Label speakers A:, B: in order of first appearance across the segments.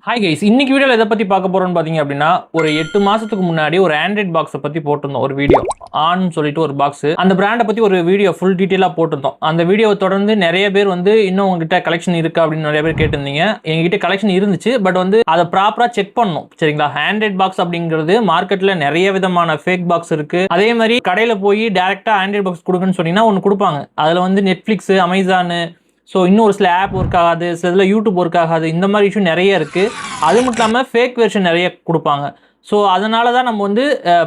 A: Hi guys, இன்னைக்கு வீடியோவில் எதை பற்றி பார்க்க போகிறோம்னு பார்த்தீங்க அப்படின்னா, ஒரு 8 மாதத்துக்கு முன்னாடி ஒரு ஆண்ட்ராய்ட் பாக்ஸை பற்றி போட்டிருந்தோம். ஒரு வீடியோ ஆன் சொல்லிட்டு ஒரு பாக்ஸ், அந்த பிராண்டை பற்றி ஒரு வீடியோ ஃபுல் டீட்டெயிலாக போட்டிருந்தோம். அந்த வீடியோவை தொடர்ந்து நிறைய பேர் வந்து இன்னும் உங்ககிட்ட கலெக்ஷன் இருக்கா அப்படின்னு நிறைய பேர் கேட்டிருந்தீங்க. எங்ககிட்ட கலெக்ஷன் இருந்துச்சு, பட் வந்து அதை ப்ராப்பராக செக் பண்ணணும். சரிங்களா? ஆண்ட்ராய்ட் பாக்ஸ் அப்படிங்கிறது மார்க்கெட்டில் நிறைய விதமான ஃபேக் பாக்ஸ் இருக்கு. அதே மாதிரி கடையில் போய் டேரெக்டாக ஆண்ட்ராய்ட் பாக்ஸ் கொடுக்குன்னு சொன்னீங்கன்னா ஒன்று கொடுப்பாங்க. அதில் வந்து நெட்ஃப்ளிக்ஸ், அமேசானு, ஸோ இன்னும் ஒரு சில ஆப் ஒர்க் ஆகாது, சில இதில் யூடியூப் ஒர்க் ஆகாது, இந்த மாதிரி இஷ்யூ நிறைய இருக்குது. அது மட்டும் இல்லாமல் ஃபேக் வெர்ஷன் நிறைய கொடுப்பாங்க. ஸோ அதனால தான் நம்ம வந்து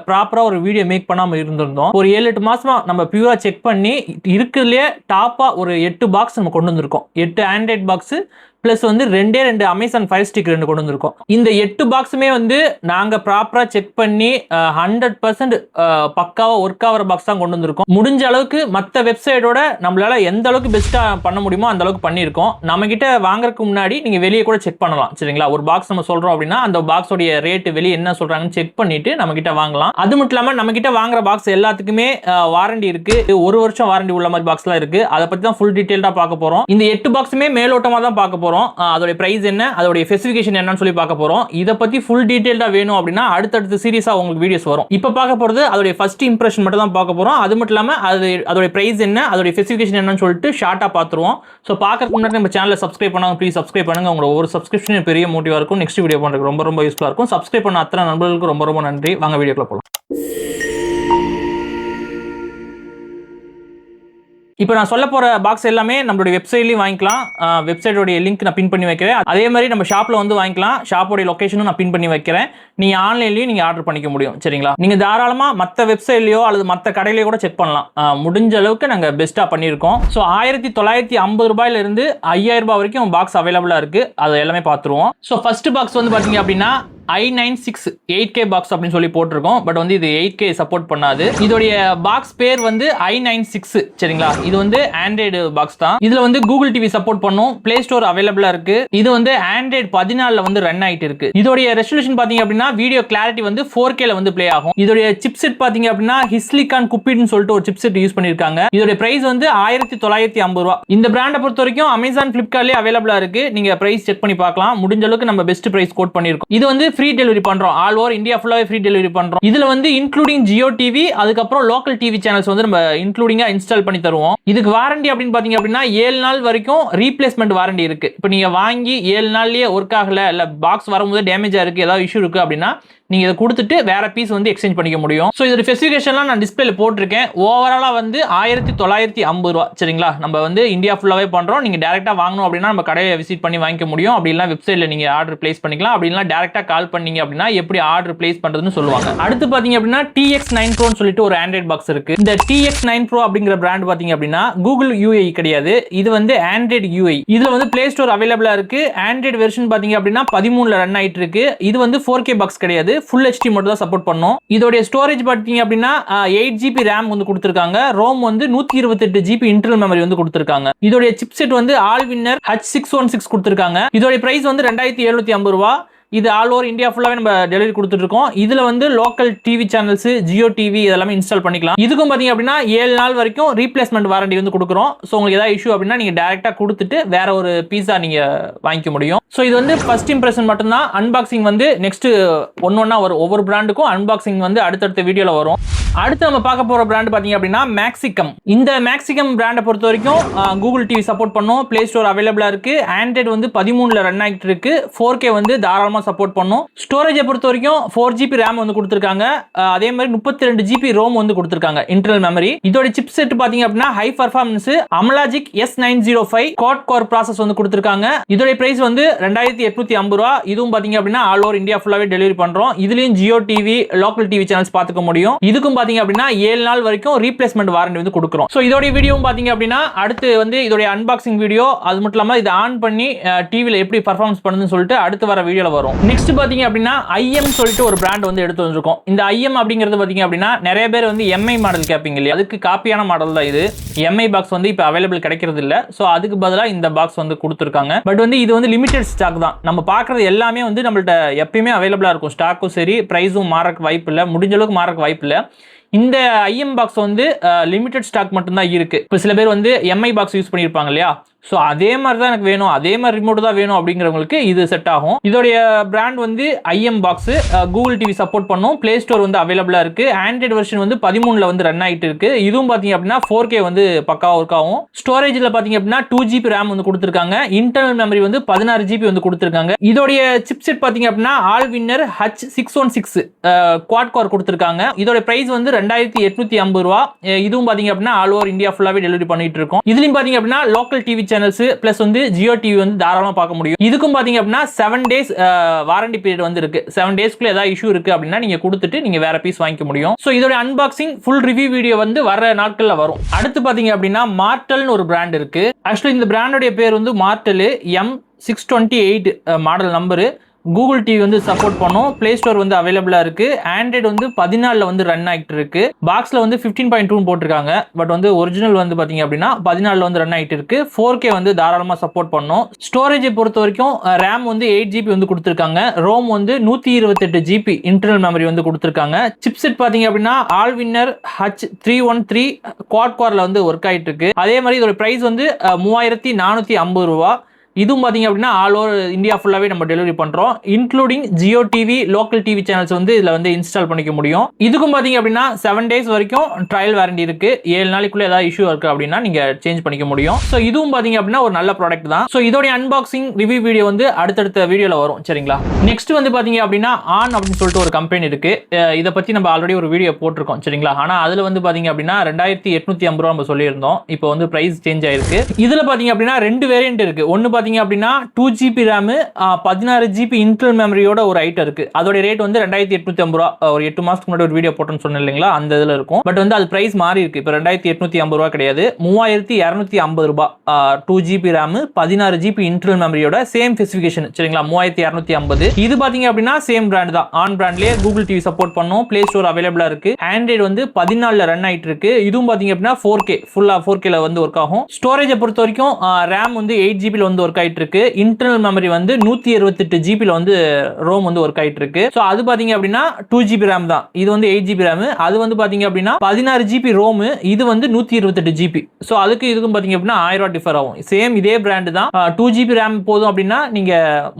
A: ப்ராப்பராக ஒரு வீடியோ மேக் பண்ணாமல் இருந்திருந்தோம். ஒரு 7-8 மாதமாக நம்ம பியூராக செக் பண்ணி இருக்கிறதுலே டாப்பாக ஒரு 8 பாக்ஸ் நம்ம கொண்டு வந்திருக்கோம். 8 ஆண்ட்ராய்ட் பாக்ஸு ப்ளஸ் வந்து 2 அமேசான் ஃபயர் ஸ்டிக் 2 கொண்டு வந்திருக்கோம். இந்த 8 பாக்ஸுமே வந்து நாங்கள் ப்ராப்பராக செக் பண்ணி 100% பக்காவாக ஒர்க் ஆகிற பாக்ஸ் தான் கொண்டு வந்திருக்கோம். முடிஞ்ச அளவுக்கு மற்ற வெப்சைட்டோட நம்மளால எந்த அளவுக்கு பெஸ்ட்டாக பண்ண முடியுமோ அந்த அளவுக்கு பண்ணியிருக்கோம். நம்மகிட்ட வாங்குறதுக்கு முன்னாடி நீங்கள் வெளியே கூட செக் பண்ணலாம். சரிங்களா? ஒரு பாக்ஸ் நம்ம சொல்கிறோம் அப்படின்னா அந்த பாக்ஸோடைய ரேட்டு வெளியே என்ன சொல்கிறாங்கன்னு செக் பண்ணிட்டு நம்மகிட்ட வாங்கலாம். அது மட்டும் இல்லாமல் நம்மகிட்ட வாங்குற பாக்ஸ் எல்லாத்துக்குமே வாரண்டி இருக்குது. 1 வருஷம் வாரண்டி உள்ள மாதிரி பாக்ஸ்லாம் இருக்குது. அதை பற்றி தான் ஃபுல் டீட்டெயில்டாக பார்க்க போகிறோம். இந்த 8 பாக்ஸுமே மேலோட்டமாக தான் பார்க்க போகிறோம். அதோட பிரைஸ் என்ன, அதோட ஸ்பெசிஃபிகேஷன் என்னன்னு சொல்லி பார்க்க போறோம். இத பத்தி ஃபுல் டீடைலா வேணும் அப்படின்னா அடுத்தடுத்த சீரிஸா உங்களுக்கு வீடியோஸ் வரும். இப்போ பார்க்க போறது அதோட ஃபர்ஸ்ட் இம்ப்ரஷன் மட்டும் தான் பார்க்க போறோம். அது மட்டும் இல்லாம அதோட பிரைஸ் என்ன, அதோட ஸ்பெசிஃபிகேஷன் என்னன்னு சொல்லிட்டு ஷார்ட்டா பார்த்துருவோம். ஸோ பார்க்கறதுக்கு முன்னாடி நம்ம சேனலை சப்ஸ்கிரைப் பண்ணாங்க, ப்ளீஸ் சப்ஸ்கிரைப் பண்ணுங்க. உங்களோட ஒரு சப்ஸ்கிரிப்ஷன் பெரிய மோட்டிவா இருக்கும். நெக்ஸ்ட் வீடியோ பண்றதுக்கு ரொம்ப யூஸ்ஃபுல்லா இருக்கும். சப்ஸ்கிரைப் பண்ண அத்தனை நண்பர்களுக்கு ரொம்ப நன்றி. வாங்க வீடியோக்குள்ள போலாம். இப்போ நான் சொல்ல போகிற பாக்ஸ் எல்லாமே நம்மளுடைய வெப்சைட்லையும் வாங்கிக்கலாம். வெப்சைட்டோடைய லிங்க் நான் பின் பண்ணி வைக்கிறேன். அதே மாதிரி நம்ம ஷாப்பில் வந்து வாங்கிக்கலாம். ஷாப்போடைய லொக்கேஷனும் நான் பின் பண்ணி வைக்கிறேன். நீங்கள் ஆன்லைன்லேயும் நீங்கள் ஆர்டர் பண்ணிக்க முடியும். சரிங்களா? நீங்கள் தாராளமாக மற்ற வெப்சைட்லையோ அல்லது மற்ற கடையிலையோ கூட செக் பண்ணலாம். முடிஞ்ச அளவுக்கு நாங்கள் பெஸ்ட்டாக பண்ணியிருக்கோம். ஸோ 1950 ரூபாயிலிருந்து 5000 ரூபாய் வரைக்கும் பாக்ஸ் அவைலபிளாக இருக்குது. அதை எல்லாமே பார்த்துருவோம். ஸோ ஃபர்ஸ்ட் பாக்ஸ் வந்து பார்த்தீங்க அப்படின்னா i96 8K பாக்ஸ் அப்படின்னு சொல்லி போட்டிருக்கோம். பட் வந்து இது 8K சப்போர்ட் பண்ணாது. இதோடைய பாக்ஸ் பேர் வந்து i96. சரிங்களா? இது வந்து ஆண்ட்ராய்டு பாக்ஸ் தான். இதுல வந்து கூகுள் டிவி சப்போர்ட் பண்ணும். பிளே ஸ்டோர் அவைலபிளா இருக்கு. இது வந்து ஆண்ட்ராய்டு 14 வந்து ரன் ஆயிட்டு இருக்கு. இதோடைய ரெசல்யூஷன் பாத்தீங்க அப்படின்னா வீடியோ கிளாரிட்டி வந்து 4K வந்து பிளே ஆகும். இதோடைய சிப்செட் பாத்தீங்க அப்படின்னா ஹிஸ்லிகான் குப்பிட்னு சொல்லிட்டு ஒரு சிப்செட் யூஸ் பண்ணிருக்காங்க. இதோட பிரைஸ் வந்து 1950 ரூபாய். இந்த பிராண்டை பொறுத்த வரைக்கும் அமேசான், பிளிப்கார்ட்லயே அவைலபிளா இருக்கு. நீங்க பிரைஸ் செக் பண்ணி பார்க்கலாம். முடிஞ்ச அளவுக்கு நம்ம பெஸ்ட் பிரைஸ் கோட் பண்ணிருக்கோம். இது வந்து ஃப்ரீ டெலிவரி பண்றோம். ஆல் ஓவர் இந்தியா ஃபுல்லாவே ஃப்ரீ டெலிவரி பண்றோம். இதுல வந்து இன்க்ளூடிங் ஜியோ டிவி, அதுக்கப்புறம் லோக்கல் டிவி சேனல்ஸ் வந்து நம்ம இன்க்ளூடிங்கா இன்ஸ்டால் பண்ணி தருவோம். இதுக்கு வாரண்டி அப்படின்னு பாத்தீங்க அப்படின்னா 7 நாள் வரைக்கும் ரீப்ளேஸ்மெண்ட் வாரண்டி இருக்கு. இப்போ நீங்க வாங்கி 7 நாள்லயே ஒர்க் ஆகல, இல்ல பாக்ஸ் வரும்போது டேமேஜா இருக்கு, ஏதாவது இஷ்யூ இருக்கு அப்படின்னா நீங்க இதை கொடுத்துட்டு வேற பீஸ் வந்து எக்ஸ்சேஞ்ச் பண்ணிக்க முடியும். ஸோ இதோட ஸ்பெசிஃபிகேஷன்லாம் நான் டிஸ்பிளேல போட்டிருக்கேன். ஓவராலா வந்து 1950 ரூபா. சரிங்களா? நம்ம வந்து இந்தியா ஃபுல்லாவே பண்றோம். நீங்க டைரக்டா வாங்கணும் அப்படின்னா நம்ம கடையை விசிட் பண்ணி வாங்கிக்க முடியும். அப்படி இல்லைனா வெப்சைட்ல நீங்க ஆர்டர் பிளேஸ் பண்ணிக்கலாம். அப்படி இல்லைனா டைரக்டா கால் பண்ணீங்க அப்படின்னா எப்படி ஆர்டர் பிளேஸ் பண்றதுன்னு சொல்லுவாங்க. அடுத்து பாத்தீங்க அப்படின்னா TX9 Proன்னு சொல்லிட்டு ஒரு ஆண்ட்ராய்ட் பாக்ஸ் இருக்கு. இந்த TX9 Pro அப்படிங்கிற பிராண்ட் பாத்தீங்க அப்படின்னா கூகுள் UI கிடையாது. இது வந்து ஆண்ட்ராய்டு UI. இதுல வந்து பிளே ஸ்டோர் அவைலபிளா இருக்கு. ஆண்ட்ராய்டு வெர்ஷன் பாத்தீங்க அப்படின்னா 13 ரன் ஆயிட்டு இருக்கு. இது வந்து 4K பாக்ஸ் கிடையாது. ஃபுல் HD மட்டும் தான் சப்போர்ட் பண்ணும். இதோட ஸ்டோரேஜ் பாத்தீங்க அப்படின்னா 8GB RAM வந்து கொடுத்திருக்காங்க. ரோம் வந்து 128GB இன்டர்னல் மெமரி வந்து கொடுத்திருக்காங்க. இதோட சிப்செட் வந்து ஆல்வின்னர் H616 கொடுத்திருக்காங்க. இதோட பிரைஸ் வந்து 2750 ரூபாய். இது ஆல் ஓவர் இந்தியா ஃபுல்லாவே நம்ம டெலிவரி கொடுத்துட்டு இருக்கோம். இதுல வந்து local TV channels, Jio TV இதெல்லாமே இன்ஸ்டால் பண்ணிக்கலாம். இதுக்கும் பாத்தீங்க அப்படின்னா 7 நாள் வரைக்கும் ரீப்ளேஸ்மெண்ட் வாரண்டி வந்து கொடுக்குறோம். ஸோ உங்களுக்கு ஏதாவது இஷ்யூ அப்படின்னா நீங்க டைரக்டா கொடுத்துட்டு வேற ஒரு பீஸா நீங்க வாங்கிக்க முடியும். ஸோ இது வந்து ஃபர்ஸ்ட் இம்ப்ரெஷன் மட்டும் தான். அன்பாக்சிங் வந்து நெக்ஸ்ட் ஒன்னொன்னா வரும். ஒவ்வொரு பிராண்டுக்கும் அன்பாக்சிங் வந்து அடுத்தடுத்த வீடியோல வரும். அடுத்து நம்ம பார்க்க போற பிராண்ட் பாத்தீங்க அப்படின்னா மேக்ஸிகம். இந்த மேக்ஸிகம் பிராண்டை பொறுத்த வரைக்கும் கூகுள் டிவி சப்போர்ட் பண்ணும். பிளே ஸ்டோர் அவைலபிளா இருக்கு. ஆண்ட்ராய்டு வந்து 13 ரன் ஆகிட்டு இருக்கு. 4K வந்து தாராளமா சப்போர்ட் பண்ணும். ஸ்டோரேஜை பொறுத்த வரைக்கும் 4GB RAM வந்து கொடுத்திருக்காங்க. அதே மாதிரி 32GB ரோம் வந்து கொடுத்திருக்காங்க இன்டர்னல் மெமரி. இதோட சிப்செட் பாத்தீங்க அப்படின்னா high performance Amlogic S905 quad core processor வந்து கொடுத்திருக்காங்க. இதோட பிரைஸ் வந்து 2850 ரூபாய். இதுவும் பாத்தீங்க அப்படின்னா ஆல் ஓவர் இந்தியா ஃபுல்லாவே டெலிவரி பண்றோம். இதுலயும் Jio TV, local TV channels பாத்துக்க முடியும். இதுக்கும் பாத்தீங்க அப்படின்னா 7 நாள் வரைக்கும் ரீப்ளேஸ்மெண்ட் வாரண்டி வந்து கொடுக்குறோம். சோ இதோட வீடியோவும் பாத்தீங்க அப்படின்னா அடுத்து வந்து இதோட அன்பாக்சிங் வீடியோ, அது மட்டும் இல்லாம இதை ஆன் பண்ணி டிவில எப்படி பர்ஃபார்மன்ஸ் பண்ணுதுன்னு சொல்லிட்டு அடுத்து வர வீடியோல வரும். நெக்ஸ்ட் பாத்தீங்க அப்படின்னா IM சொல்லிட்டு ஒரு பிராண்ட் வந்து எடுத்து வந்திருக்கோம். இந்த IM அப்படிங்கிறது பாத்தீங்க அப்படின்னா நிறைய பேர் வந்து MI மாடல் கேட்பீங்க இல்லையா, அதுக்கு காப்பியான மாடல் தான் இது. MI பாக்ஸ் வந்து இப்போ அவைலபிள் கிடைக்கிறது இல்ல. சோ அதுக்கு பதிலா இந்த பாக்ஸ் வந்து கொடுத்துருக்காங்க. பட் வந்து இது வந்து லிமிடெட் ஸ்டாக் தான். நம்ம பார்க்கறது எல்லாமே வந்து நம்மள்ட்ட எப்பயுமே அவைலபிளா இருக்கும். ஸ்டாக்கும் சரி, பிரைஸும் மாறக்கு வாய்ப்பு இல்லை, முடிஞ்ச அளவுக்கு மாறக்கு வாய்ப்பு இல்லை. இந்த IM பாக்ஸ் வந்து லிமிடெட் ஸ்டாக் மட்டும் தான் இருக்கு. இப்போ சில பேர் வந்து MI பாக்ஸ் யூஸ் பண்ணியிருப்பாங்க இல்லையா, ஸோ அதே மாதிரி தான் எனக்கு வேணும், அதே மாதிரி ரிமோட் தான் வேணும் அப்படிங்கிறவங்களுக்கு இது செட் ஆகும். இதோடைய பிராண்ட் வந்து IM box, Google TV support பண்ணும், பிளே ஸ்டோர் வந்து அவைலபிளா இருக்கு. ஆண்ட்ராய்டு வெர்ஷன் வந்து 13ல வந்து ரன் ஆயிட்டு இருக்கு. இதுவும் பாத்தீங்க அப்படின்னா 4K வந்து பக்காவா ஒர்க் ஆகும். ஸ்டோரேஜ்ல பாத்தீங்க அப்படின்னா 2GB RAM வந்து கொடுத்திருக்காங்க. இன்டர்னல் மெமரி வந்து 16GB வந்து கொடுத்திருக்காங்க. இதோடைய சிப்செட் பாத்தீங்க அப்படின்னா ஆல்வின்னர் H616 குவாட் கோர் கொடுத்திருக்காங்க. இதோட பிரைஸ் வந்து 2850 ரூபாய். இதுவும் பாத்தீங்க அப்படின்னா ஆல் ஓவர் இந்தியா ஃபுல்லாவே டெலிவரி பண்ணிட்டு இருக்கோம். இதுலயும் பாத்தீங்க அப்படின்னா லோக்கல் டிவி சேனல்ஸ் பிளஸ் வந்து ஜியோ டிவி வந்து தாராளமா பார்க்க முடியும். இதுக்கும் பாத்தீங்க அப்படின்னா 7 days வாரண்டி பீரியட் வந்து இருக்கு. 7 daysக்குள்ள ஏதாவது இஷ்யூ இருக்கு அப்படின்னா நீங்க கொடுத்துட்டு நீங்க வேற பீஸ் வாங்கிக்க முடியும். சோ இதோட அன்பாக்சிங் ஃபுல் ரிவ்யூ வீடியோ வந்து வர நாட்கள்ல வரும். அடுத்து பாத்தீங்க அப்படின்னா மார்டல்னு ஒரு பிராண்ட் இருக்கு. ஆக்சுவலி இந்த பிராண்டோட பேர் வந்து mortal M628 model number. Google TV வந்து சப்போர்ட் பண்ணும், பிளே ஸ்டோர் வந்து அவைலபிளா இருக்கு. ஆண்ட்ராய்டு வந்து 14ல வந்து ரன் ஆகிட்டு இருக்கு. பாக்ஸ்ல வந்து 15.2 போட்டிருக்காங்க. பட் வந்து ஒரிஜினல் வந்து பாத்தீங்க அப்படின்னா 14ல வந்து ரன் ஆகிட்டு இருக்கு. 4K வந்து தாராளமா சப்போர்ட் பண்ணும். ஸ்டோரேஜை பொறுத்த வரைக்கும் RAM வந்து 8GB வந்து கொடுத்திருக்காங்க. ரோம் வந்து 128GB இன்டர்னல் மெமரி வந்து கொடுத்திருக்காங்க. சிப்செட் பாத்தீங்க அப்படின்னா ஆல்வின்னர் H313 குவாட் கோர்ல வந்து ஒர்க் ஆயிட்டு இருக்கு. அதே மாதிரி இதோட பிரைஸ் வந்து 3450 ரூபாய். இதுவும் பாத்தீங்க அப்படின்னா ஆல் ஓவர் இந்தியா ஃபுல்லாவே நம்ம டெலிவரி பண்றோம். Including Jio TV, local TV channels வந்து இதுல வந்து இன்ஸ்டால் பண்ணிக்க முடியும். இதுக்கும் பாத்தீங்க அப்படின்னா 7 days வரைக்கும் ட்ரையல் வாரண்டி இருக்கு. 7 நாளைக்குள்ள ஏதாவது இஷ்யூ இருக்கு அப்படின்னா நீங்க சேஞ்ச் பண்ணிக்க முடியும். சோ இதுவும் பாத்தீங்க அப்படின்னா ஒரு நல்ல ப்ராடக்ட் தான். சோ இதோட அன்பாக்சிங் ரிவ்யூ வீடியோ வந்து அடுத்தடுத்த வீடியோல வரும். சரிங்களா? நெக்ஸ்ட் வந்து பாத்தீங்க அப்படின்னா ஆன் அப்படின்னு சொல்லிட்டு ஒரு கம்பெனி இருக்கு. இதை பத்தி நம்ம ஆல்ரெடி ஒரு வீடியோ போட்டிருக்கோம். சரிங்களா? ஆனா அதுல வந்து பாத்தீங்க அப்படின்னா 2850 ரூபாய் நம்ம சொல்லியிருந்தோம். இப்போ வந்து பிரைஸ் சேஞ்ச் ஆயிருக்கு. இதுல பாத்தீங்க அப்படின்னா 2 வேரியன்ட் இருக்கு. ஒன்னு பாத்தீங்க அப்படின்னா 2GB RAM 16GB இன்டர்னல் மெமரியோட ஒரு ஐட்டம் இருக்கு. அதோட ரேட் வந்து 2850 ரூபாய். ஒரு 8 மாசத்துக்கு முன்னாடி ஒரு வீடியோ போட்டேன்னு சொன்னேன் இல்லைங்களா, அந்த இதுல இருக்கும். பட் வந்து அது பிரைஸ் மாறி இருக்கு. இப்போ 2850 ரூபாய் கிடையாது, 3250 ரூபாய். 2GB RAM 16GB இன்டர்னல் மெமரியோட சேம் ஸ்பெசிஃபிகேஷன். சரிங்களா? 3250. இது பாத்தீங்க அப்படின்னா சேம் பிராண்ட் தான். ஆன் பிராண்ட்லயே கூகுள் டிவி சப்போர்ட் பண்ணும், பிளே ஸ்டோர் அவைலபிளா இருக்கு. ஆண்ட்ராய்டு வந்து 14ல ரன் ஆயிட்டு இருக்கு. இதுவும் பாத்தீங்க அப்படின்னா 4K ஃபுல்லா 4Kல வந்து ஒர்க் ஆகும். ஸ்டோரேஜை பொறுத்த வரைக்கும் RAM வந்து 8GB வந்து ஒர்க் ஆயிட்டு இருக்கு. இன்டர்னல் மெமரி வந்து 128GB வந்து ரோம் வந்து ஒர்க் ஆயிட்டு இருக்கு. சோ அது பாத்தீங்க அப்படின்னா 2GB RAM தான். இது வந்து 8GB RAM. அது வந்து பாத்தீங்க அப்படின்னா 16GB ரோம். இது வந்து 128GB. சோ அதுக்கு இதுக்கும் பாத்தீங்க அப்படின்னா 1000 ரூபாய் டிஃபர் ஆகும். சேம் இதே பிராண்ட் தான். 2GB RAM போதும் அப்படின்னா நீங்க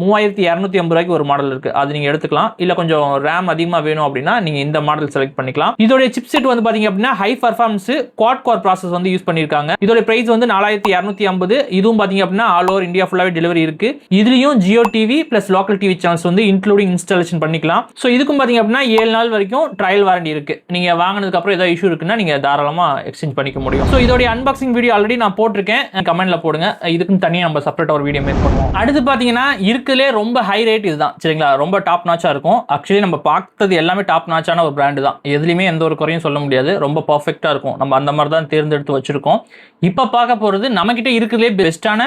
A: 3250 ரூபாய்க்கு ஒரு மாடல் இருக்கு, அது நீங்க எடுத்துக்கலாம். இல்ல கொஞ்சம் RAM அதிகமா வேணும் அப்படின்னா நீங்க இந்த மாடல் செலக்ட் பண்ணிக்கலாம். இதோட சிப்செட் வந்து பாத்தீங்க அப்படின்னா high performance quad core processor வந்து யூஸ் பண்ணிருக்காங்க. இதோட பிரைஸ் வந்து 4250. இதுவும் பாத்தீங்க அப்படின்னா ஆல் ஓவர் இந்தியா ஃபுல்லாவே டெலிவரி இருக்கு. இதுலயும் Jio TV plus local TV channels வந்து இன்க்ளூடிங் இன்ஸ்டாலேஷன் பண்ணிக்கலாம். சோ இதுக்கும் பாத்தீங்க அப்படின்னா 7 நாள் வரைக்கும் ட்ரையல் வாரண்டி இருக்கு. நீங்க வாங்கினதுக்கு அப்புறம் ஏதாவது இஷ்யூ இருக்குன்னா நீங்க தாராளமா எக்ஸ்சேஞ்ச் பண்ணிக்க முடியும். சோ இதோட அன்பாக்சிங் வீடியோ ஆல்ரெடி நான் போட்டிருக்கேன், கமெண்ட்ல போடுங்க. இதுக்கு தனியா நம்ம செப்பரேட்டா ஒரு வீடியோ மேக் பண்ணுவோம். அடுத்து பாத்தீங்கன்னா இருக்குலே ரொம்ப ஹை ரேட் இதுதான். சரிங்களா? ரொம்ப டாப் நாச்சா இருக்கும். ஆக்சுவலி நம்ம பார்த்தது எல்லாமே டாப் நாச்சான ஒரு பிராண்ட் தான். எதுலயுமே எந்த ஒரு குறையும் சொல்ல முடியாது. ரொம்ப பர்ஃபெக்ட்டா இருக்கும். நம்ம அந்த மாதிரி தான் தேர்ந்தெடுத்து வச்சிருக்கோம். இப்ப பார்க்க போறது நம்ம கிட்ட இருக்குலே பெஸ்டான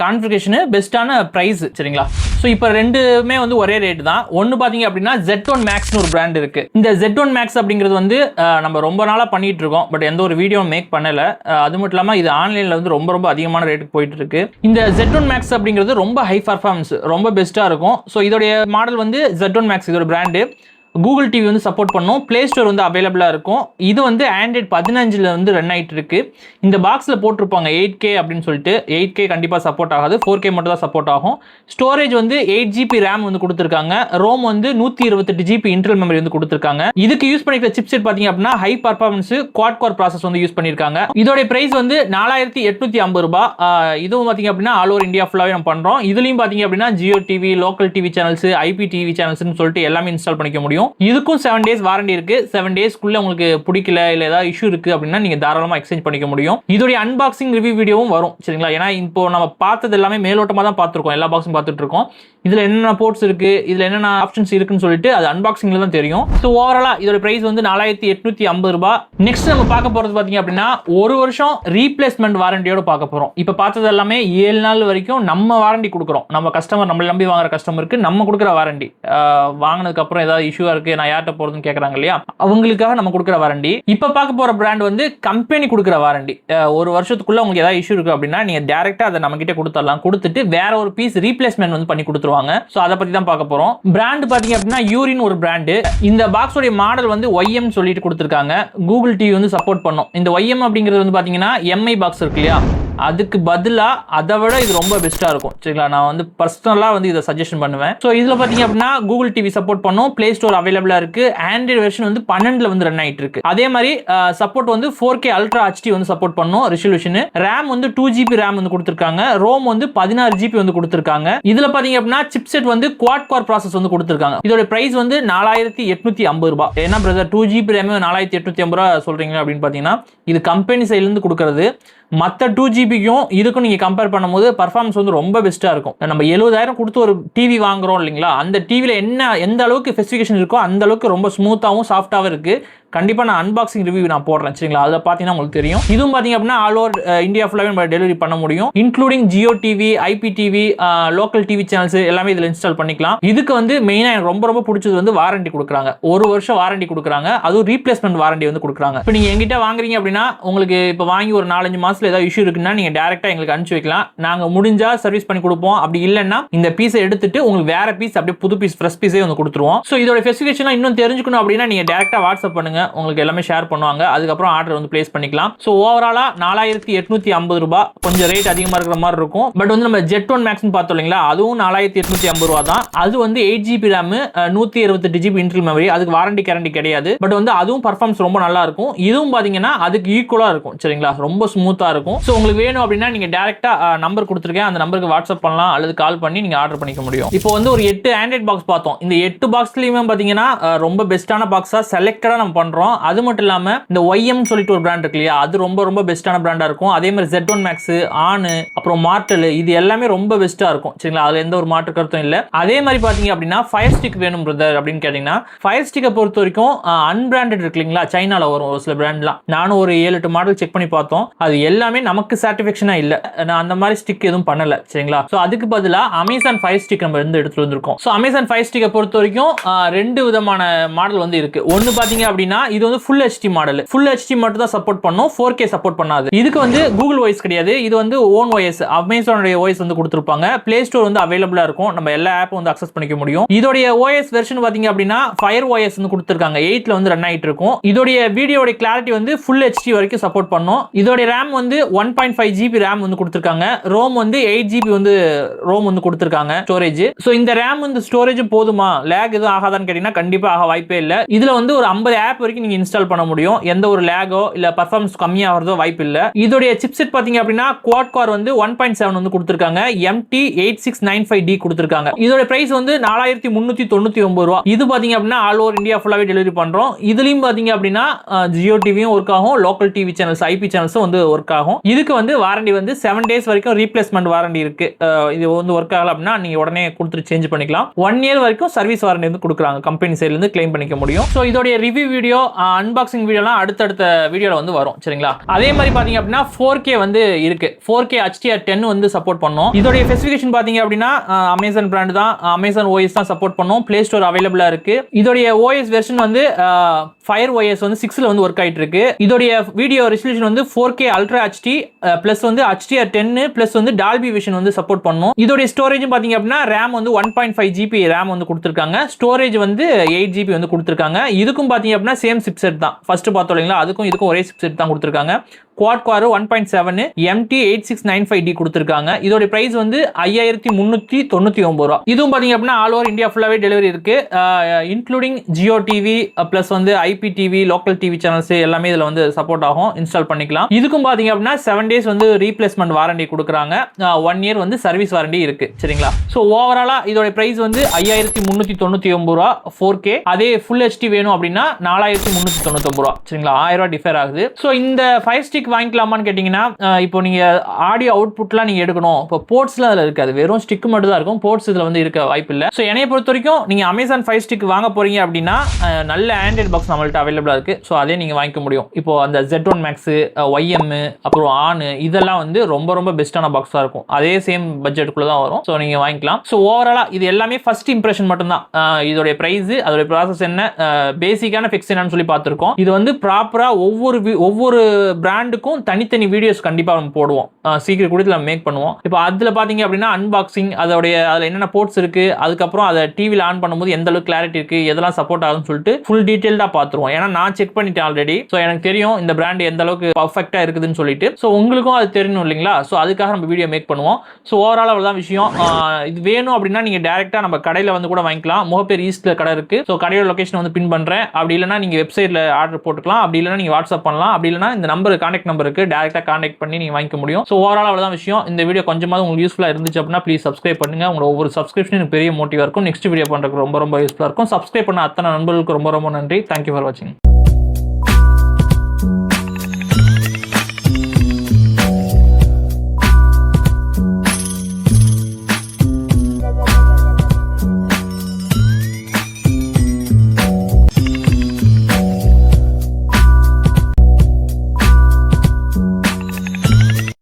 A: கான்ஃபிகரேஷன், பெஸ்டான பிரைஸ். சரிங்களா? ஸோ இப்போ ரெண்டுமே வந்து ஒரே ரேட் தான். ஒன்று பார்த்தீங்க அப்படின்னா Z1 Maxனு ஒரு பிராண்ட் இருக்கு. இந்த Z1 Max அப்படிங்கிறது வந்து நம்ம ரொம்ப நாளாக பண்ணிட்டு இருக்கோம், பட் எந்த ஒரு வீடியோ மேக் பண்ணல. அது மட்டும் இல்லாமல் இது ஆன்லைனில் வந்து ரொம்ப ரொம்ப அதிகமான ரேட்டுக்கு போயிட்டு இருக்கு. இந்த Z1 Max அப்படிங்கிறது ரொம்ப ஹை பர்ஃபார்மன்ஸ், ரொம்ப பெஸ்ட்டாக இருக்கும். ஸோ இதோடைய மாடல் வந்து Z1 Max, இதோட பிராண்டு. கூகுள் டிவி வந்து சப்போர்ட் பண்ணும், பிளே ஸ்டோர் வந்து அவைலபிளா இருக்கும். இது வந்து ஆண்ட்ராய்டு 15ல வந்து ரன் ஆயிட்டு இருக்கு. இந்த பாக்ஸ்ல போட்டிருப்பாங்க 8K அப்படின்னு சொல்லிட்டு. 8K கண்டிப்பா சப்போர்ட் ஆகாது, 4K மட்டும் தான் சப்போர்ட் ஆகும். ஸ்டோரேஜ் வந்து 8GB RAM வந்து கொடுத்திருக்காங்க. ரோம் வந்து 128GB இன்டர்னல் மெமரி வந்து கொடுத்திருக்காங்க. இதுக்கு யூஸ் பண்ணிக்கிற சிப்செட் பாத்தீங்க அப்படின்னா high performance quad core processor வந்து யூஸ் பண்ணிருக்காங்க. இதோட பிரைஸ் வந்து 4850 ரூபாய். இதுவும் பாத்தீங்க அப்படின்னா ஆல் ஓவர் இந்தியா ஃபுல்லாவே நம்ம பண்றோம். இதுலயும் பாத்தீங்க அப்படின்னா Jio TV, local TV channels, IPTV சேனல்ஸ்னு சொல்லிட்டு எல்லாமே இன்ஸ்டால் பண்ணிக்க முடியும். இதுக்கும் 7 days வாரண்டி இருக்கு. 7 daysக்குள்ள உங்களுக்கு பிடிக்கல இல்ல ஏதாவது இஷ்யூ இருக்கு அப்படின்னா நீங்க தாராளமா எக்ஸ்சேஞ்ச் பண்ணிக்க முடியும். இதோட அன்பாக்சிங் ரிவ்யூ வீடியோவும் வரும். சரிங்களா? ஏன்னா இப்போ நம்ம பார்த்தது எல்லாமே மேலோட்டமா தான் பார்த்திருக்கோம், எல்லா பாக்ஸும் பார்த்துட்டு இருக்கோம். இதுல என்னென்ன போர்ட்ஸ் இருக்கு, இதுல என்னென்ன ஆப்ஷன்ஸ் இருக்குன்னு சொல்லிட்டு அது அன்பாக்சிங்ல தான் தெரியும். ஸோ ஓவராலா இதோட பிரைஸ் வந்து 4850 ரூபாய். நெக்ஸ்ட் நம்ம பார்க்க போறது பாத்தீங்க அப்படின்னா 1 வருஷம் ரீப்ளேஸ்மெண்ட் வாரண்டியோட பார்க்க போறோம். இப்போ பார்த்தது எல்லாமே 7 நாள் வரைக்கும் நம்ம வாரண்டி கொடுக்குறோம். நம்ம கஸ்டமர், நம்மள நம்பி வாங்குற கஸ்டமருக்கு நம்ம கொடுக்குற வாரண்டி. வாங்கினதுக்கு அப்புறம் ஏதாவது இஷ்யூ இருக்கு, நான் யார்கிட்ட போறதுன்னு கேக்குறாங்க இல்லையா, அவங்களுக்காக நம்ம கொடுக்குற வாரண்டி. இப்ப பார்க்க போற பிராண்ட் வந்து கம்பெனி கொடுக்குற வாரண்டி. 1 வருஷத்துக்குள்ள உங்களுக்கு ஏதாவது இஷ்யூ இருக்கு அப்படின்னா நீங்க டைரக்டா அதை நம்ம கிட்ட கொடுத்துடலாம். கொடுத்துட்டு வேற ஒரு பீஸ் ரீப்ளேஸ்மெண்ட் வந்து பண்ணி கொடுத்துருவாங்க. சோ அதை பத்தி தான் பார்க்க போறோம். பிராண்ட் பாத்தீங்க அப்படின்னா யூரின் ஒரு பிராண்ட். இந்த பாக்ஸோட மாடல் வந்து YM சொல்லிட்டு கொடுத்திருக்காங்க. கூகுள் டிவி வந்து சப்போர்ட் பண்ணும். இந்த YM அப்படிங்கிறது வந்து பாத்தீங்கன்னா MI பாக்ஸ் இருக்கு இல்லையா, அதுக்கு பதிலா அதை விட இது ரொம்ப பெஸ்ட்டாக இருக்கும் சரிங்களா. நான் வந்து பர்சனலாக வந்து இதை சஜஷன் பண்ணுவேன். ஸோ இதில் பார்த்தீங்க அப்படின்னா கூகுள் டிவி சப்போர்ட் பண்ணும், பிளே ஸ்டோர் அவைலபிளாக இருக்கு, ஆண்ட்ராய்டு வெர்ஷன் வந்து 12ல வந்து ரன் ஆகிட்டு இருக்கு. அதே மாதிரி சப்போர்ட் வந்து 4K அல்ட்ரா HD வந்து சப்போர்ட் பண்ணும் ரெசல்யூஷன். ரேம் வந்து 2GB ரேம் வந்து கொடுத்துருக்காங்க, ரோம் வந்து 16GB வந்து கொடுத்துருக்காங்க. இதில் பார்த்தீங்க அப்படின்னா சிப்செட் வந்து குவாட் கோர் ப்ராசஸ் வந்து கொடுத்துருக்காங்க. இதோட பிரைஸ் வந்து 4850 ரூபாய். என்ன பிரதர் 2GB ரேம் 4850 ரூபாய் சொல்றீங்க அப்படின்னு பார்த்தீங்கன்னா இது கம்பெனி சைட்லேருந்து கொடுக்கறது. மற்ற 2GBக்கும் இதுக்கும் நீங்கள் கம்பேர் பண்ணும்போது பர்ஃபார்மன்ஸ் வந்து ரொம்ப பெஸ்ட்டாக இருக்கும். நம்ம 70,000 கொடுத்து ஒரு டிவி வாங்குறோம் இல்லைங்களா, அந்த டிவியில் எந்த அளவுக்கு ஸ்பெசிஃபிகேஷன் இருக்கோ அந்த அளவுக்கு ரொம்ப ஸ்மூத்தாகவும் சாஃப்டாகவும் இருக்குது. கண்டிப்பாக நான் அன்பாக்சிங் ரிவ்யூ நான் போடுறேன் சரிங்களா, அதில் பார்த்தீங்கன்னா உங்களுக்கு தெரியும். இதுவும் பார்த்தீங்க அப்படின்னா ஆல் ஓவர் இந்தியா ஃபுல்லாகவே நம்ம டெலிவரி பண்ண முடியும், including Jio TV, IPTV, local TV channels எல்லாமே இதில் இன்ஸ்டால் பண்ணிக்கலாம். இதுக்கு வந்து மெயினாக எனக்கு ரொம்ப ரொம்ப பிடிச்சது வந்து வாரண்டி கொடுக்குறாங்க. 1 வருஷம் வாரண்டி கொடுக்குறாங்க, அதுவும் ரீப்ளேஸ்மெண்ட் வாரண்டி வந்து கொடுக்குறாங்க. இப்போ நீங்கள் எங்கிட்ட வாங்குறீங்க அப்படின்னா உங்களுக்கு இப்போ வாங்கி ஒரு 4-5 மாதத்தில் ஏதாவது இஷ்யூ இருக்குன்னா நீங்கள் டேரெக்டாக எங்களுக்கு அனுப்பிச்சு வைக்கலாம். நாங்கள் முடிஞ்சால் சர்வீஸ் பண்ணி கொடுப்போம். அப்படி இல்லைன்னா இந்த பீஸை எடுத்துட்டு உங்களுக்கு வேற பீஸ் அப்படியே புது பீஸ் ஃப்ரெஷ் பீஸே வந்து கொடுத்துருவோம். ஸோ இதோட ஸ்பெசிஃபிகேஷன் இன்னும் தெரிஞ்சுக்கணும் அப்படின்னா நீங்கள் டேரெக்டாக வாட்ஸ்அப் பண்ணுங்க, உங்களுக்கு எல்லாமே ஷேர் பண்ணுவாங்க. அதுக்கப்புறம் ஆர்டர் வந்து பிளேஸ் பண்ணிக்கலாம். ஸோ ஓவராலா 4850 ரூபாய், கொஞ்சம் ரேட் அதிகமாக இருக்கிற மாதிரி இருக்கும். பட் வந்து நம்ம Z1 Max பார்த்தோம் இல்லைங்களா, அதுவும் 4850 ரூபாய் தான். அது வந்து 8GB RAM, 128GB internal memory, அதுக்கு வாரண்டி கேரண்டி கிடையாது. பட் வந்து அதுவும் பர்ஃபார்மன்ஸ் ரொம்ப நல்லா இருக்கும். இதுவும் பாத்தீங்கன்னா அதுக்கு ஈக்குவலா இருக்கும் சரிங்களா, ரொம்ப ஸ்மூத்தா இருக்கும். ஸோ உங்களுக்கு வேணும் அப்படின்னா நீங்க டேரக்டா நம்பர் கொடுத்துருக்கேன், அந்த நம்பருக்கு வாட்ஸ்அப் பண்ணலாம் அல்லது கால் பண்ணி நீங்க ஆர்டர் பண்ணிக்க முடியும். இப்போ வந்து ஒரு 8 ஆண்ட்ராய்ட் பாக்ஸ் பார்த்தோம். இந்த 8 பாக்ஸ்லயுமே பாத்தீங்கன்னா ரொம்ப பெஸ்டான பாக்ஸா செலக்டடா நம்ம பண்றோம். அது மட்டும் இல்லாம இந்த YM சொல்லிட்டு ஒரு பிராண்ட் இருக்கு இல்லையா, அது ரொம்ப ரொம்ப பெஸ்டான பிராண்டா இருக்கும். அதே மாதிரி Z1 Max, ஆன், அப்புறம் மார்டல், இது எல்லாமே ரொம்ப பெஸ்டா இருக்கும் சரிங்களா, அதுல எந்த ஒரு மாற்று கருத்தும் இல்ல. அதே மாதிரி பாத்தீங்க அப்படின்னா ஃபயர் ஸ்டிக் வேணும் பிரதர் அப்படின்னு கேட்டீங்கன்னா ஃபயர் ஸ்டிக்கை பொறுத்த வரைக்கும் அன்பிராண்டட் இருக்கு இல்லைங்களா, சைனால வரும் ஒரு சில பிராண்ட்லாம். நானும் ஒரு 7-8 மாடல் செக் பண்ணி பார்த்தோம், அது எல்லாமே நமக்கு சாட்டிஸ்ஃபேக்ஷனா இல்ல. நான் அந்த மாதிரி ஸ்டிக் எதுவும் பண்ணல சரிங்களா. ஸோ அதுக்கு பதிலாக அமேசான் ஃபயர் ஸ்டிக் நம்ம எடுத்துட்டு வந்திருக்கோம். ஸோ அமேசான் ஃபயர் ஸ்டிக்கை பொறுத்த வரைக்கும் 2 விதமான மாடல் வந்து இருக்கு. ஒன்னு பாத்தீங்க அப்படின்னா இது வந்து full HD model, full HD மட்டும் தான் சப்போர்ட் பண்ணும், 4K சப்போர்ட் பண்ணாது. இதுக்கு வந்து கூகுள் OS கிடையாது, இது வந்து ஓன் OS, அமேசானுடைய OS வந்து கொடுத்திருப்பாங்க. பிளே ஸ்டோர் வந்து அவைலபிளா இருக்கும், நம்ம எல்லா ஆப்பும் வந்து அக்சஸ் பண்ணிக்க முடியும். இதோடைய OS வெர்ஷன் பாத்தீங்க அப்படின்னா Fire OS வந்து கொடுத்திருக்காங்க, 8ல வந்து ரன் ஆயிட்டு இருக்கும். இதோடைய வீடியோட கிளாரிட்டி வந்து ஃபுல் HD வரைக்கும் சப்போர்ட் பண்ணும். இதோடைய RAM வந்து 1.5GB RAM வந்து கொடுத்திருக்காங்க, ரோம் வந்து 8GB வந்து ரோம் வந்து கொடுத்திருக்காங்க ஸ்டோரேஜ். சோ இந்த RAM வந்து ஸ்டோரேஜ் போதுமா, லேக் எதுவும் ஆகாதான்னு கேட்டீங்கன்னா கண்டிப்பா ஆக வாய்ப்பே இல்ல. இதுல வந்து ஒரு 50 ஆப் வரைக்கும் நீங்க இன்ஸ்டால் பண்ண முடியும், எந்த ஒரு லேகோ இல்ல பர்ஃபார்மன்ஸ் கம்மியாகிறதோ வாய்ப்பு இல்ல. இதோடைய சிப்செட் பாத்தீங்க அப்படின்னா குவாட் கோர் வந்து 1.7 வந்து கொடுத்திருக்காங்க, MT8695D கொடுத்திருக்காங்க. இதோட பிரைஸ் வந்து 4399 ரூபாய். இது பாத்தீங்க அப்படின்னா ஆல் ஓவர் இந்தியா ஃபுல்லாவே டெலிவரி பண்றோம். இதுலயும் பாத்தீங்க அப்படின்னா ஜியோ டிவியும் ஒர்க் ஆகும், லோக்கல் டிவி சேனல்ஸ், IP சேனல்ஸும் வந்து ஒர்க் ஆகும். இதுக்கு வந்து வாரண்டி வந்து 7 days வரைக்கும் ரீப்ளேஸ்மெண்ட் வாரண்டி இருக்கு. இது வந்து ஒர்க் ஆகல அப்படின்னா நீங்க உடனே கொடுத்து சேஞ்ச் பண்ணிக்கலாம். 1 year வரைக்கும் சர்வீஸ் வாரண்டி வந்து கொடுக்குறாங்க, கம்பெனி சைடுல இருந்து கிளைம் பண்ணிக்க முடியும். சோ இதோட ரிவ்யூ வீடியோ, அன்பாக்சிங் வீடியோலாம் அடுத்தடுத்த வீடியோல வந்து வரும் சரிங்களா. அதே மாதிரி பாத்தீங்க அப்படின்னா 4K வந்து இருக்கு, 4K HDR10 வந்து சப்போர்ட் பண்ணும். இதோட ஸ்பெசிஃபிகேஷன் பாத்தீங்க அப்படின்னா அமேசான் பிராண்ட் தான், அமேசான் OS தான் சப்போர்ட் பண்ணும், பிளே ஸ்டோர் அவைலபிளா இருக்கு. இதோடைய OS வெர்ஷன் வந்து Fire OS வந்து 6ல வந்து ஒர்க் ஆயிட்டு இருக்கு. இதோடைய வீடியோ ரெசல்யூஷன் வந்து 4K அல்ட்ரா HD பிளஸ் வந்து HDR10 பிளஸ் வந்து டால்பி விஷன் வந்து சப்போர்ட் பண்ணும். இதோடைய ஸ்டோரேஜ் பாத்தீங்க அப்படின்னா RAM வந்து 1.5GB RAM வந்து கொடுத்திருக்காங்க, ஸ்டோரேஜ் வந்து 8GB வந்து கொடுத்திருக்காங்க. இதுக்கும் பாத்தீங்க அப்படின்னா சேம் சிப்செட் தான், ஃபர்ஸ்ட் பார்த்தோம் இல்லைங்களா, அதுக்கும் இதுக்கும் ஒரே சிப்செட் தான் கொடுத்திருக்காங்க. குவாட் கோர் 1.7 MT8695D கொடுத்திருக்காங்க. இதோட பிரைஸ் வந்து 5399 ரூபாய். இதுவும் பாத்தீங்க அப்படின்னா ஆல் ஓவர் இந்தியா ஃபுல்லாவே டெலிவரி இருக்கு, இன்க்ளூடிங் ஜியோ டிவி பிளஸ் வந்து IPTV, லோக்கல் டிவி சேனல்ஸ் எல்லாமே இதுல வந்து சப்போர்ட் ஆகும், இன்ஸ்டால் பண்ணிக்கலாம். இதுக்கும் பாத்தீங்க அப்படின்னா 7 days வந்து ரீப்ளேஸ்மெண்ட் வாரண்டி கொடுக்குறாங்க, 1 year வந்து சர்வீஸ் வாரண்டி இருக்கு சரிங்களா. சோ ஓவராலா இதோட பிரைஸ் வந்து 5399 ரூபாய் 4K. அதே ஃபுல் HD வேணும் அப்படின்னா 4399 ரூபாய் சரிங்களா, 1000 ரூபாய் டிஃபர் ஆகுது. சோ இந்த ஃபயர் ஸ்டிக் வாங்கிக்கலாமான்னு கேட்டீங்கன்னா இப்போ நீங்க ஆடியோ அவுட்புட்லாம் நீங்க எடுக்கணும், இப்போ போர்ட்ஸ்லாம் அதுல இருக்காது, வெறும் ஸ்டிக் மட்டும் தான் இருக்கும், போர்ட்ஸ் இதுல வந்து இருக்க வாய்ப்பு இல்ல. சோ என்னைய பொறுத்த வரைக்கும் நீங்க அமேசான் ஃபயர் ஸ்டிக் வாங்க போறீங்க அப்படின்னா நல்ல ஆண்ட்ராய்ட் பாக்ஸ் நம்மள்ட்ட அவைலபிளா இருக்கு, சோ அதே நீங்க வாங்கிக்க முடியும். இப்போ அந்த Z1 Max, YM, அப்புறம் ஆன், இதெல்லாம் வந்து ரொம்ப ரொம்ப பெஸ்டான பாக்ஸா இருக்கும், அதே சேம் பட்ஜெட்டுக்குள்ள தான் வரும், சோ நீங்க வாங்கிக்கலாம். சோ ஓவராலா இது எல்லாமே ஃபர்ஸ்ட் இம்ப்ரெஷன் மட்டும் தான். இதோட பிரைஸ், அதோட ப்ராசஸ் என்ன, பேசிக்கான ஃபிக்ஸ் என்னன்னு சொல்லி பார்த்திருக்கோம். இது வந்து ப்ராப்பரா ஒவ்வொரு பிராண்ட் பிராண்டுக்கும் தனித்தனி வீடியோஸ் கண்டிப்பாக நம்ம போடுவோம், சீக்கிரம் கூட நம்ம மேக் பண்ணுவோம். இப்போ அதில் பார்த்தீங்க அப்படின்னா அன்பாக்சிங், அதில் என்னென்ன போர்ட்ஸ் இருக்கு, அதுக்கப்புறம் அதை டிவியில் ஆன் பண்ணும்போது எந்த அளவுக்கு கிளாரிட்டி இருக்கு, எதெல்லாம் சப்போர்ட் ஆகுதுன்னு சொல்லிட்டு ஃபுல் டீட்டெயில்டாக பார்த்துருவோம். ஏன்னா நான் செக் பண்ணிட்டேன் ஆல்ரெடி. ஸோ எனக்கு தெரியும் இந்த பிராண்ட் எந்த அளவுக்கு பர்ஃபெக்டாக இருக்குதுன்னு சொல்லிட்டு. ஸோ உங்களுக்கும் அது தெரியணும் இல்லைங்களா? ஸோ அதுக்காக நம்ம வீடியோ மேக் பண்ணுவோம். ஸோ ஓவரால் அவ்வளோதான் விஷயம். இது வேணும் அப்படின்னா நீங்கள் டேரெக்டாக நம்ம கடையில் வந்து கூட வாங்கிக்கலாம். முகப்பேர் ஈஸ்ட்ல கடை இருக்கு. ஸோ கடையோட லொகேஷன் வந்து பின் பண்ணுறேன். அப்படி இல்லைனா நீங்கள் வெப்சைட்டில் ஆர்டர் போட்டுக்கலாம். அப்படி இல்லைனா நீங்கள் வாட்ஸ்அப் பண்ணலாம். அப்படி இல்லைனா இந்த நம்பர் கான்டாக்ட் நம்பர் இருக்கு, டேரெக்டாக கான்டாக்ட் பண்ணி நீங்கள் வாங்கிக்க முடியும். ஸோ ஓவரால் அவ்வளோதான் விஷயம். இந்த வீடியோ கொஞ்சமாவது உங்களுக்கு யூஸ்ஃபுல்லாக இருந்துச்சு அப்படின்னா ப்ளீஸ் சப்ஸ்கிரைப் பண்ணுங்க. உங்களோட ஒவ்வொரு சப்ஸ்கிரிப்ஷன் எனக்கு பெரிய மோட்டிவாக இருக்கும். நெக்ஸ்ட் வீடியோ பண்ணுறதுக்கு ரொம்ப யூஸ்ஃபுல்லாக இருக்கும். சப்ஸ்கிரைப் பண்ண அத்தனை நண்பர்களுக்கு ரொம்ப நன்றி. தேங்க்யூ ஃபார் வாட்சிங்.